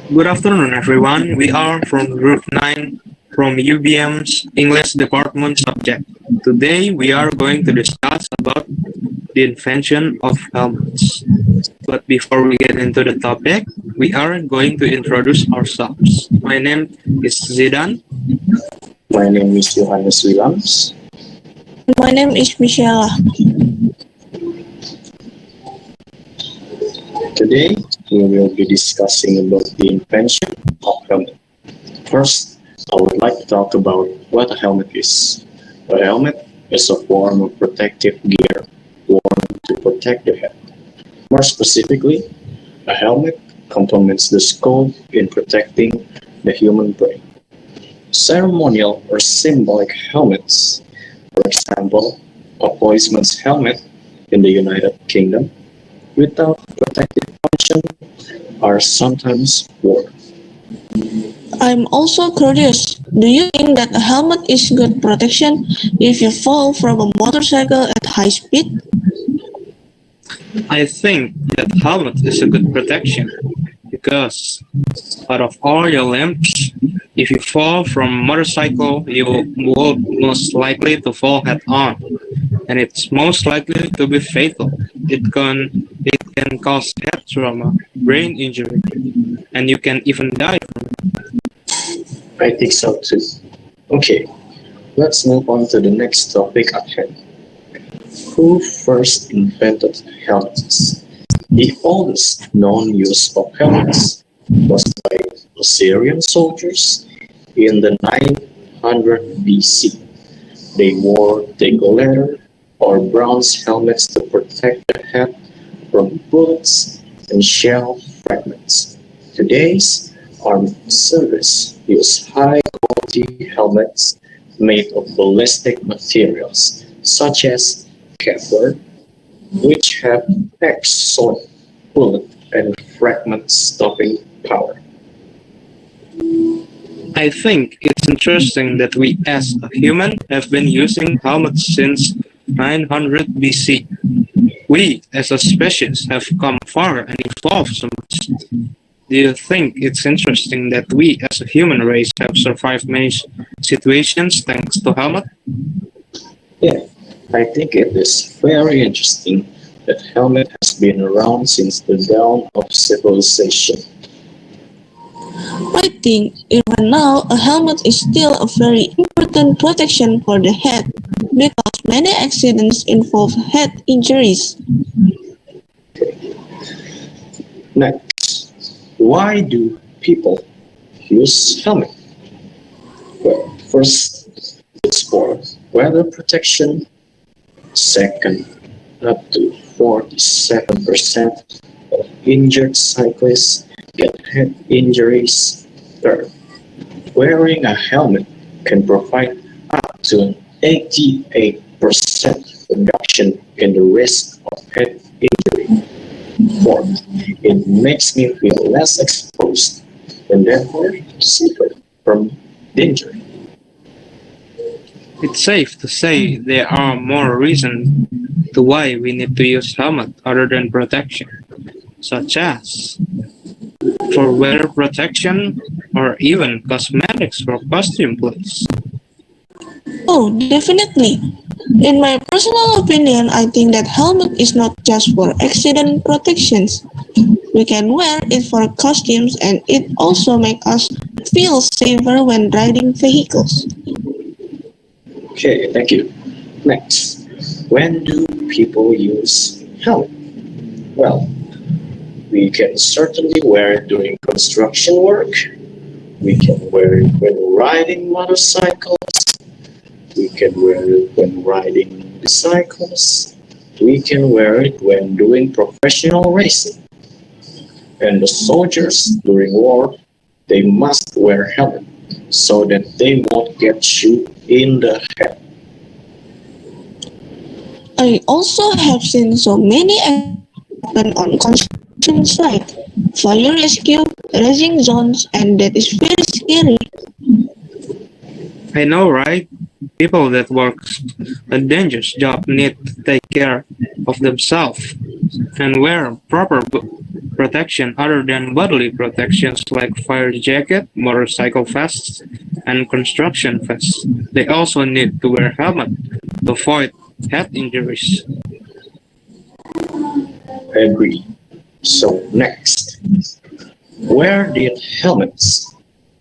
Good afternoon, everyone. We are from Group 9 from UBM's English Department subject. Today, we are going to discuss about the invention of helmets. But before we get into the topic, we are going to introduce ourselves. My name is Zidan. My name is Johannes Williams. My name is Michelle. Today, we will be discussing about the invention of helmet. First, I would like to talk about what a helmet is. A helmet is a form of protective gear worn to protect the head. More specifically, a helmet complements the skull in protecting the human brain. Ceremonial or symbolic helmets, for example, a policeman's helmet in the United Kingdom, without protective function, are sometimes worn. I'm also curious. Do you think that a helmet is good protection if you fall from a motorcycle at high speed? I think that helmet is a good protection because out of all your limbs, if you fall from a motorcycle, you will most likely to fall head on, and it's most likely to be fatal. It can cause head trauma, brain injury, and you can even die from it. I think so too. Okay, let's move on to the next topic at hand. Who first invented helmets? The oldest known use of helmets was by Assyrian soldiers in the 900 BC. They wore leather or bronze helmets to protect the head from bullets and shell fragments. Today's armed service use high quality helmets made of ballistic materials such as Kevlar, which have excellent bullet and fragment stopping power. I think it's interesting that we as a human have been using helmets since 900 BC. We as a species have come far and evolved so much. Do you think it's interesting that we as a human race have survived many situations thanks to helmet? Yeah, I think it is very interesting that helmet has been around since the dawn of civilization. I think even now a helmet is still a very important protection for the head because many accidents involve head injuries. Next, why do people use helmet? Well, first, it's for weather protection. Second, up to 47% of injured cyclists get head injuries. Third, wearing a helmet can provide up to an 88% reduction in the risk of head injury. Fourth, it makes me feel less exposed and therefore safer from danger. It's safe to say there are more reasons to why we need to use helmet other than protection, such as for weather protection or even cosmetics for costume plates. Oh, definitely. In my personal opinion, I think that helmet is not just for accident protections. We can wear it for costumes and it also makes us feel safer when riding vehicles. Okay, thank you. Next, when do people use helmet? Well, we can certainly wear it during construction work. We can wear it when riding motorcycles. We can wear it when riding bicycles. We can wear it when doing professional racing. And the soldiers during war, they must wear helmet so that they won't get shot in the head. I also have seen so many accidents happen on construction sites, fire rescue, racing zones, and that is very scary. I know, right? People that work a dangerous job need to take care of themselves and wear proper protection other than bodily protections like fire jacket, motorcycle vests, and construction vests. They also need to wear helmet to avoid head injuries. I agree. So next, where did helmets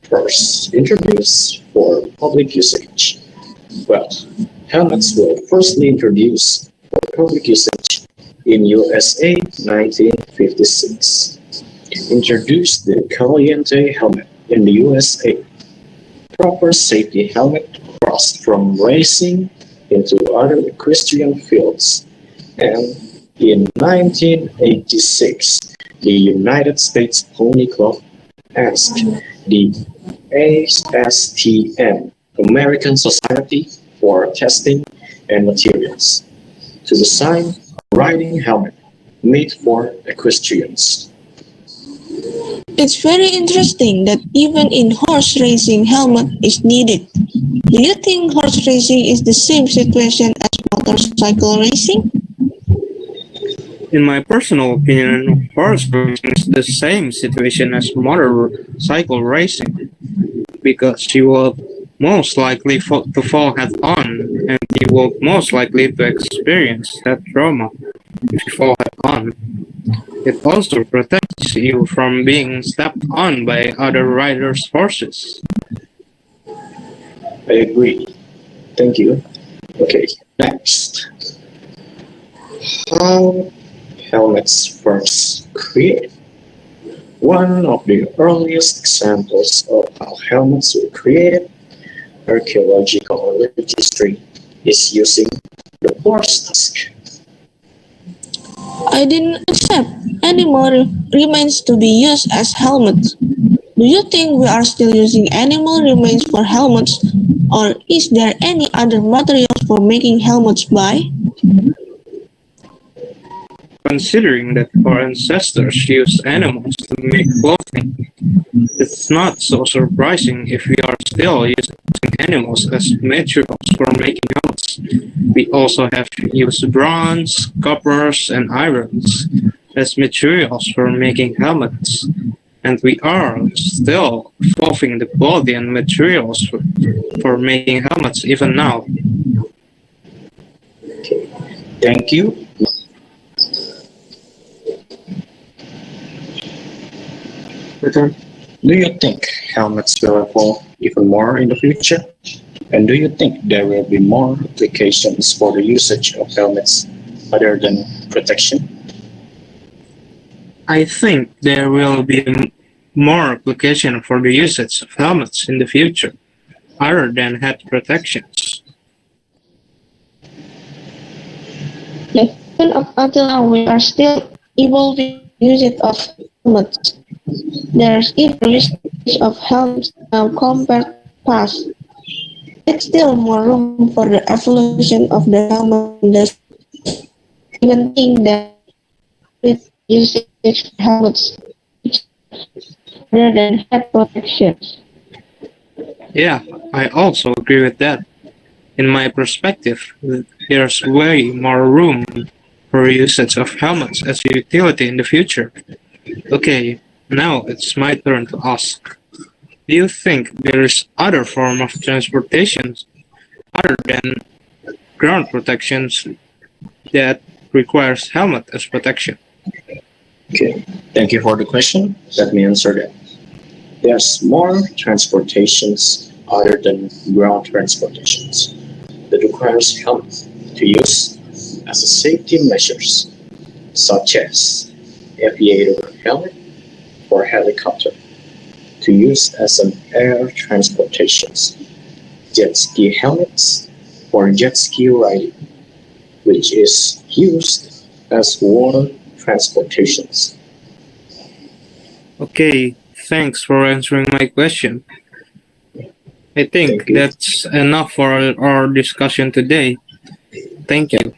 first introduced for public usage? Well, helmets were firstly introduced for public usage in USA 1956. Introduced the Caliente helmet in the USA. Proper safety helmet crossed from racing into other equestrian fields, and in 1986 the United States Pony Club asked the ASTM, American Society for Testing and Materials, to design a riding helmet made for equestrians. It's very interesting that even in horse racing helmet is needed. Do you think horse racing is the same situation as motorcycle racing? In my personal opinion, horse racing is the same situation as motorcycle racing because you will most likely to fall head on and you will most likely to experience that trauma if you fall head on. It also protects you from being stepped on by other riders' horses. I agree. Thank you. Okay, next. How helmets first created? One of the earliest examples of how helmets were created, archaeological registry, is using the horse tusk. I didn't accept any more remains to be used as helmets. Do you think we are still using animal remains for helmets, or is there any other materials for making helmets by? Considering that our ancestors used animals to make clothing, it's not so surprising if we are still using animals as materials for making helmets. We also have used bronze, coppers, and irons as materials for making helmets. And we are still evolving the quality and materials for making helmets even now. Okay, thank you. Return. Do you think helmets will evolve even more in the future? And do you think there will be more applications for the usage of helmets other than protection? I think there will be more application for the usage of helmets in the future, other than head protections. Yes, even up until now, we are still evolving the usage of helmets. There's even usage of helmets now compared to the past. There's still more room for the evolution of the helmet industry. I even think that with usage for helmets rather than head protections. Yeah, I also agree with that. In my perspective, there's way more room for usage of helmets as a utility in the future. Okay, now it's my turn to ask. Do you think there is other form of transportation other than ground protections that requires helmet as protection? Okay, thank you for the question. Let me answer that. There's more transportations other than ground transportations that requires helmet to use as a safety measures, such as aviator helmet for helicopter, to use as an air transportations, jet ski helmets for jet ski riding, which is used as water transportations. Okay, thanks for answering my question. I think Thank you. that's enough for our discussion today. Thank you.